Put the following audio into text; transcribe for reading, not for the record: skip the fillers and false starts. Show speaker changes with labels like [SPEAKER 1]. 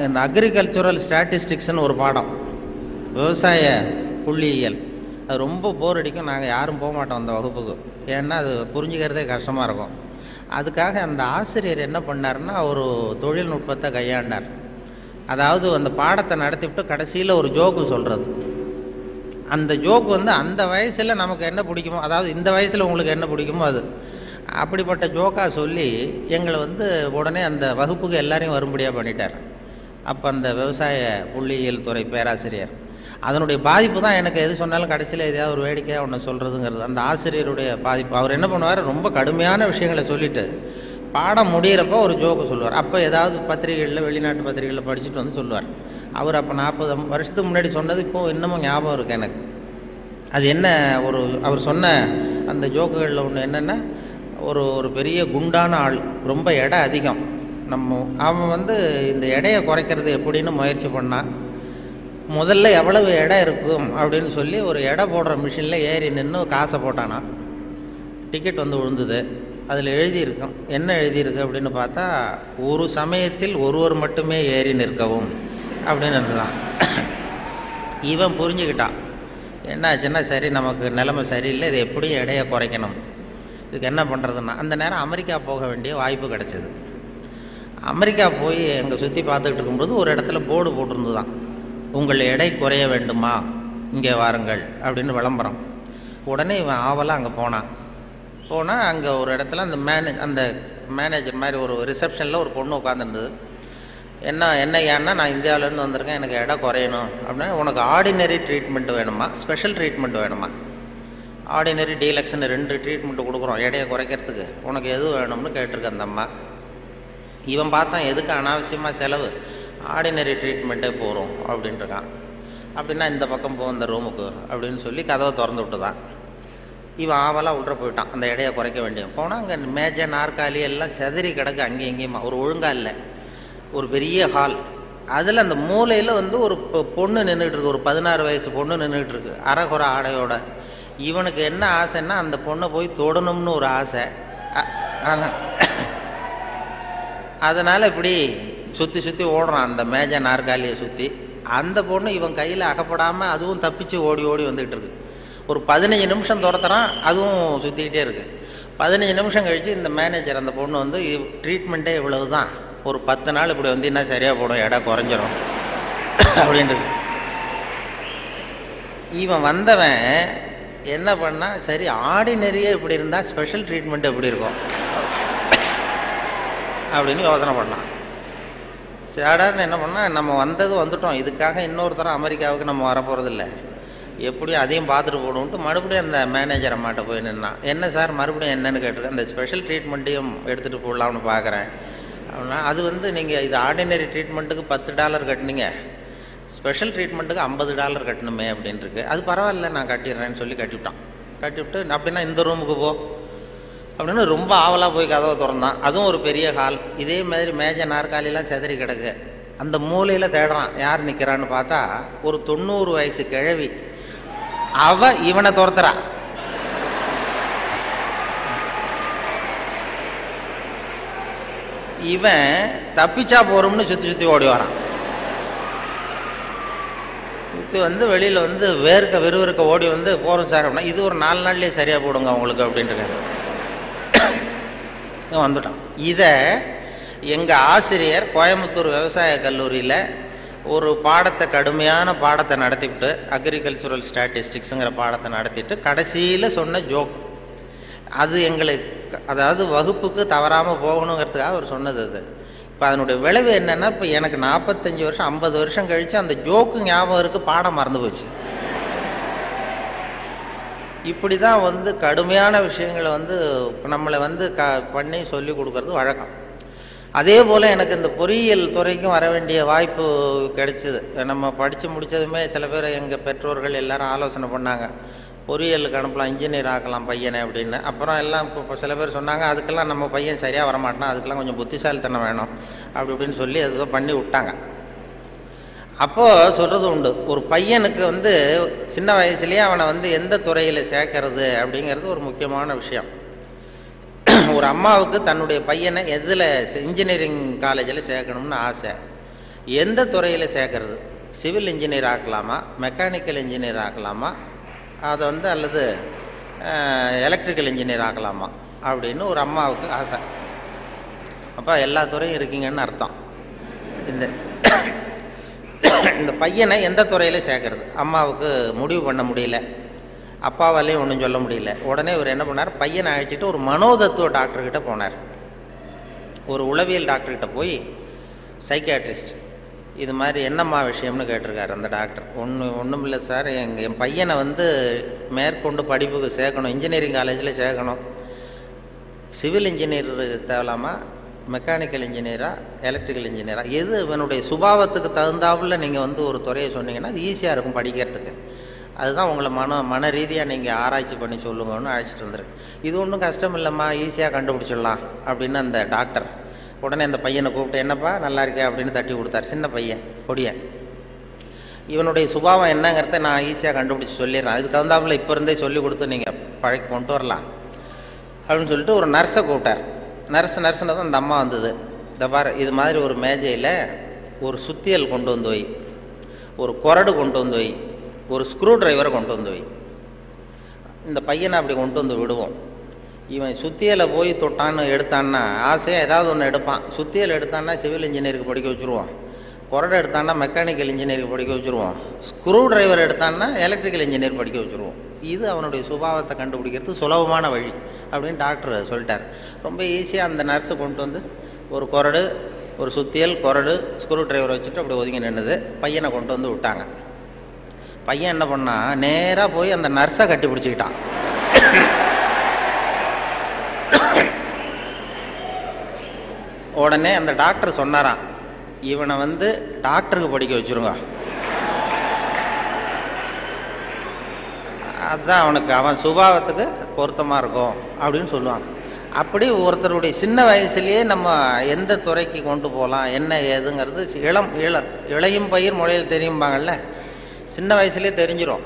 [SPEAKER 1] இந்த அக்ரிகல்ச்சுரல் ஸ்டாட்டிஸ்டிக்ஸ்னு ஒரு பாடம், விவசாய புள்ளியியல், அது ரொம்ப போர் அடிக்கும். நாங்கள் யாரும் போக மாட்டோம் அந்த வகுப்புக்கு. ஏன்னா அது புரிஞ்சுக்கிறதே கஷ்டமாக இருக்கும். அதுக்காக அந்த ஆசிரியர் என்ன பண்ணார்னா, ஒரு தொழில்நுட்பத்தை கையாண்டார். அதாவது அந்த பாடத்தை நடத்திவிட்டு கடைசியில் ஒரு ஜோக்கு சொல்கிறது. அந்த ஜோக்கு வந்து அந்த வயசில் நமக்கு என்ன பிடிக்குமோ, அதாவது இந்த வயசில் உங்களுக்கு என்ன பிடிக்குமோ அது, அப்படிப்பட்ட ஜோக்காக சொல்லி எங்களை வந்து உடனே அந்த வகுப்புக்கு எல்லாரையும் வரும்படியாக பண்ணிட்டார். அப்போ அந்த விவசாய புள்ளியியல் துறை பேராசிரியர். அதனுடைய பாதிப்பு தான் எனக்கு எது சொன்னாலும் கடைசியில் எதையாவது ஒரு வேடிக்கையாக ஒன்று சொல்கிறதுங்கிறது. அந்த ஆசிரியருடைய பாதிப்பு. அவர் என்ன பண்ணுவார், ரொம்ப கடுமையான விஷயங்களை சொல்லிவிட்டு பாடம் முடிகிறப்போ ஒரு ஜோக்கு சொல்லுவார். அப்போ ஏதாவது பத்திரிகைகளில், வெளிநாட்டு பத்திரிகைகளில் படிச்சுட்டு வந்து சொல்லுவார். அவர் அப்போ 40 வருஷத்துக்கு முன்னாடி சொன்னது இப்போது இன்னமும் ஞாபகம் இருக்குது எனக்கு. அது என்ன, அவர் சொன்ன அந்த ஜோக்குகளில் ஒன்று என்னென்னா, ஒரு பெரிய குண்டான ஆள், ரொம்ப எடை அதிகம். அவன் வந்து இந்த எடையை குறைக்கிறது எப்படின்னு முயற்சி பண்ணான். முதல்ல எவ்வளவு எடை இருக்கும் அப்படின்னு சொல்லி ஒரு எடை போடுற மிஷினில் ஏறி நின்று காசை போட்டானா. டிக்கெட் வந்து விழுந்தது. அதில் எழுதியிருக்கும், என்ன எழுதியிருக்கு அப்படின்னு பார்த்தா, ஒரு சமயத்தில் ஒருவர் மட்டுமே ஏறி நிற்கவும் அப்படின்னு இருந்துதான். இவன் புரிஞ்சுக்கிட்டான், என்னாச்சுன்னா சரி நமக்கு நிலைமை சரியில்லை, இது எப்படியும் எடையை குறைக்கணும், இதுக்கு என்ன பண்ணுறதுன்னா. அந்த நேரம் அமெரிக்கா போக வேண்டிய வாய்ப்பு கிடச்சிது. அமெரிக்கா போய் எங்கே சுற்றி பார்த்துக்கிட்டு இருக்கும்போது ஒரு இடத்துல போர்டு போட்டிருந்து தான், உங்கள் எடை குறைய வேண்டுமா இங்கே வாருங்கள் அப்படின்னு விளம்பரம். உடனே இவன் ஆவலாக அங்கே போனான். அங்கே ஒரு இடத்துல அந்த மேனேஜர் மாதிரி ஒரு ரிசப்ஷனில் ஒரு பொண்ணு உட்காந்துருந்தது. என்ன ஏன்னா, நான் இந்தியாவிலேருந்து வந்திருக்கேன், எனக்கு எடை குறையணும் அப்படின்னா, உனக்கு ஆர்டினரி ட்ரீட்மெண்ட் வேணுமா, ஸ்பெஷல் ட்ரீட்மெண்ட் வேணுமா, ஆர்டினரி டீலக்ஸ்ன்னு 2 ட்ரீட்மெண்ட்டு கொடுக்குறோம் எடையை குறைக்கிறதுக்கு, உனக்கு எது வேணும்னு கேட்டிருக்க அந்த அம்மா. இவன் பார்த்தான், எதுக்கு அனாவசியமாக செலவு, ஆர்டினரி ட்ரீட்மெண்ட்டே போகிறோம் அப்படின்ட்டுருக்கான். அப்படின்னா இந்த பக்கம் போ இந்த ரூமுக்கு அப்படின்னு சொல்லி கதவை திறந்து விட்டு தான் இவன் ஆவலாக உள்ள போயிட்டான். அந்த எடையை குறைக்க வேண்டிய போனால் அங்கே மேஜை நாற்காலி எல்லாம் செதறி கிடக்கு, அங்கேயும் இங்கேயுமா, ஒரு ஒழுங்காக இல்லை. ஒரு பெரிய ஹால், அதில் அந்த மூலையில் வந்து ஒரு பொண்ணு நின்றுட்டு இருக்கு, ஒரு 16 வயசு பொண்ணு நின்றுட்டு இருக்கு, அரைகுறை ஆடையோட. இவனுக்கு என்ன ஆசைன்னா, அந்த பொண்ணை போய் தொடணும்னு ஒரு ஆசை. அதனால் இப்படி சுற்றி சுற்றி ஓடுறான் அந்த மேஜை நாற்காலியை சுற்றி. அந்த பொண்ணு இவன் கையில் அகப்படாமல் அதுவும் தப்பிச்சு ஓடி ஓடி வந்துக்கிட்டு இருக்கு. ஒரு 15 நிமிஷம் துரத்துறான், அதுவும் சுற்றிக்கிட்டே இருக்குது. 15 நிமிஷம் கழித்து இந்த மேனேஜர் அந்த பொண்ணு வந்து, ட்ரீட்மெண்ட்டே இவ்வளவு தான், ஒரு 10 நாள் இப்படி வந்து என்ன சரியாக போடும், எடை குறைஞ்சிரும் அப்படின்ட்டு. இவன் வந்தவன் என்ன பண்ணால், சரி ஆர்டினரியே இப்படி இருந்தால் ஸ்பெஷல் ட்ரீட்மெண்ட் எப்படி இருக்கும் அப்படின்னு யோசனை பண்ணான். சாடார்னு என்ன பண்ணால், நம்ம வந்துட்டோம், இதுக்காக இன்னொரு தரம் அமெரிக்காவுக்கு நம்ம வரப்போகிறதில்ல, எப்படியும் அதையும் பார்த்துட்டு போகணுன்ட்டு மறுபடியும் அந்த மேனேஜர் அம்மாட்ட போய் நின்னான். என்ன சார் மறுபடியும் என்னென்னு கேட்டிருக்கேன். அந்த ஸ்பெஷல் ட்ரீட்மெண்ட்டையும் எடுத்துகிட்டு போடலாம்னு பார்க்குறேன் அப்படின்னா, அது வந்து நீங்கள் இது ஆர்டினரி ட்ரீட்மெண்ட்டுக்கு $10 கட்டினீங்க, ஸ்பெஷல் ட்ரீட்மெண்ட்டுக்கு $50 கட்டணுமே அப்படின்ட்டுருக்கு. அது பரவாயில்ல நான் கட்டிடுறேன்னு சொல்லி கட்டிவிட்டு அப்படின்னா இந்த ரூமுக்கு போ அப்படின்னு ரொம்ப ஆவலாக போய் கதவை திறந்தான். அதுவும் ஒரு பெரிய ஹால், இதே மாதிரி மேஜை நாற்காலிலாம் செதறி கிடக்கு. அந்த மூலையில் தேடுறான், யார் நிற்கிறான்னு பார்த்தா ஒரு 90 வயசு கிழவி. அவ இவனை துரத்துறா. இவன் தப்பிச்சா போறோம்னு சுற்றி சுற்றி ஓடி வரான். சுற்றி வந்து வெளியில் வந்து விறுவிறுக்க ஓடி வந்து போகிறோம் சார் அப்படின்னா, இது ஒரு 4 நாள்லேயே சரியாக போடுங்க உங்களுக்கு அப்படின்ட்டு வந்துட்டான். இதை எங்கள் ஆசிரியர் கோயம்புத்தூர் விவசாய கல்லூரியில் ஒரு பாடத்தை, கடுமையான பாடத்தை நடத்திவிட்டு, அக்ரிகல்ச்சுரல் ஸ்டாட்டிஸ்டிக்ஸுங்கிற பாடத்தை நடத்திட்டு கடைசியில் சொன்ன ஜோக் அது எங்களுக்கு, அதாவது வகுப்புக்கு தவறாமல் போகணுங்கிறதுக்காக அவர் சொன்னது அது. இப்போ அதனுடைய விளைவு என்னென்னா, இப்போ எனக்கு 45 வருஷம் 50 வருஷம் கழித்து அந்த ஜோக்கு ஞாபகம் இருக்குது, பாடம் மறந்து போச்சு. இப்படி தான் வந்து கடுமையான விஷயங்களை வந்து நம்மளை வந்து பண்ணி சொல்லி கொடுக்கறது வழக்கம். அதே போல் எனக்கு இந்த பொறியியல் துறைக்கும் வர வேண்டிய வாய்ப்பு கிடைச்சிது. நம்ம படித்து முடித்ததுமே சில பேர் எங்கள் பெற்றோர்கள் எல்லாரும் ஆலோசனை பண்ணாங்க, பொறியியலுக்கு அனுப்பலாம், இன்ஜினியர் ஆக்கலாம் பையனை அப்படின்னு. அப்புறம் எல்லாம் இப்போ சில பேர் சொன்னாங்க, அதுக்கெல்லாம் நம்ம பையன் சரியாக வரமாட்டான், அதுக்கெல்லாம் கொஞ்சம் புத்திசாலித்தனம் வேணும் அப்படி இப்படின்னு சொல்லி அதை பண்ணி விட்டாங்க. அப்போது சொல்கிறது உண்டு, ஒரு பையனுக்கு வந்து சின்ன வயசுலேயே அவனை வந்து எந்த துறையில் சேர்க்கறது அப்படிங்கிறது ஒரு முக்கியமான விஷயம். ஒரு அம்மாவுக்கு தன்னுடைய பையனை எதில் இன்ஜினியரிங் காலேஜில் சேர்க்கணும்னு ஆசை. எந்த துறையில் சேர்க்கறது, சிவில் இன்ஜினியர் ஆக்கலாமா, மெக்கானிக்கல் இன்ஜினியர் ஆக்கலாமா, அதை அல்லது எலக்ட்ரிக்கல் இன்ஜினியர் ஆக்கலாமா அப்படின்னு ஒரு அம்மாவுக்கு ஆசை. அப்போ எல்லா துறையும் இருக்கீங்கன்னு அர்த்தம். இந்த இந்த பையனை எந்த துறையில் சேர்க்கறது அம்மாவுக்கு முடிவு பண்ண முடியல, அப்பாவாலையும் ஒன்றும் சொல்ல முடியல. உடனே இவர் என்ன பண்ணார், பையனை அழைச்சிட்டு ஒரு மனோதத்துவ டாக்டர்கிட்ட போனார். ஒரு உளவியல் டாக்டர்கிட்ட போய் சைக்கியாட்ரிஸ்ட் இது மாதிரி என்னம்மா விஷயம்னு கேட்டிருக்காரு. அந்த டாக்டர் ஒன்றும் இல்லை சார், என் பையனை மேற்கொண்டு படிப்புக்கு சேர்க்கணும், இன்ஜினியரிங் காலேஜில் சேர்க்கணும். சிவில் இன்ஜினியர் தேவலாமா, மெக்கானிக்கல் இன்ஜினியரா, எலக்ட்ரிக்கல் இன்ஜினியரா, எது இவனுடைய சுபாவத்துக்கு தகுந்தாப்புல நீங்கள் ஒரு துறையை சொன்னீங்கன்னா அது ஈஸியாக இருக்கும் படிக்கிறதுக்கு. அதுதான் உங்களை மன ரீதியாக நீங்கள் ஆராய்ச்சி பண்ணி சொல்லுங்கன்னு அழைச்சிட்டு வந்துருக்கு. இது ஒன்றும் கஷ்டம் இல்லைம்மா, ஈஸியாக கண்டுபிடிச்சிடலாம் அப்படின்னு அந்த டாக்டர் உடனே அந்த பையனை கூப்பிட்டு, என்னப்பா நல்லா இருக்கே அப்படின்னு தட்டி கொடுத்தார். சின்ன பையன் பொடியன். இவனுடைய சுபாவம் என்னங்கிறத நான் ஈஸியாக கண்டுபிடிச்சி சொல்லிடுறேன், அதுக்கு தகுந்தாப்புல இப்போ இருந்தே சொல்லி கொடுத்து நீங்கள் பழக்கி கொண்டு வரலாம் அப்படின்னு சொல்லிட்டு ஒரு நர்ஸை கூப்பிட்டார். நர்ஸ்னு தான் அந்த அம்மா வந்தது. இந்த பாரு, இது மாதிரி ஒரு மேஜையில் ஒரு சுத்தியல் கொண்டு வந்து வை, ஒரு கொரடு கொண்டு வந்து வை, ஒரு ஸ்க்ரூ டிரைவரை கொண்டு வந்து வை. இந்த பையனை அப்படி கொண்டு வந்து விடுவோம். இவன் சுத்தியலை போய் தொட்டான்னு எடுத்தான்னா ஆசையாக ஏதாவது ஒன்று எடுப்பான். சுத்தியல் எடுத்தான்னா சிவில் இன்ஜினியருக்கு படிக்க வச்சுருவோம், கொரடை எடுத்தான்னா மெக்கானிக்கல் இன்ஜினியருக்கு படிக்க வச்சுருவோம், ஸ்க்ரூ டிரைவர் எடுத்தான்னா எலக்ட்ரிக்கல் இன்ஜினியர் படிக்க வச்சுருவோம். இது அவனுடைய சுபாவத்தை கண்டுபிடிக்கிறது சுலபமான வழி அப்படின்னு டாக்டர் சொல்லிட்டார். ரொம்ப ஈஸியாக அந்த நர்ஸு கொண்டு வந்து ஒரு கொரடு, ஒரு சுத்தியல், கொரடு, ஸ்க்ரூ டிரைவர் வச்சுட்டு அப்படி ஒதுங்கி நின்றுது. பையனை கொண்டு வந்து விட்டாங்க. பையன் என்ன பண்ணா, நேராக போய் அந்த நர்ஸை கட்டி பிடிச்சிக்கிட்டான். உடனே அந்த டாக்டர் சொன்னாராம், இவனை டாக்டருக்கு படிக்க வச்சுருங்க, அதுதான் அவன் சுபாவத்துக்கு பொருத்தமாக இருக்கும் அப்படின்னு சொல்லுவாங்க. அப்படி ஒருத்தருடைய சின்ன வயசுலேயே நம்ம எந்த துறைக்கு கொண்டு போகலாம் என்ன ஏதுங்கிறது இளையும் பயிர் முளையில் தெரியும்பாங்கள்ல, சின்ன வயசுலேயே தெரிஞ்சிடும்.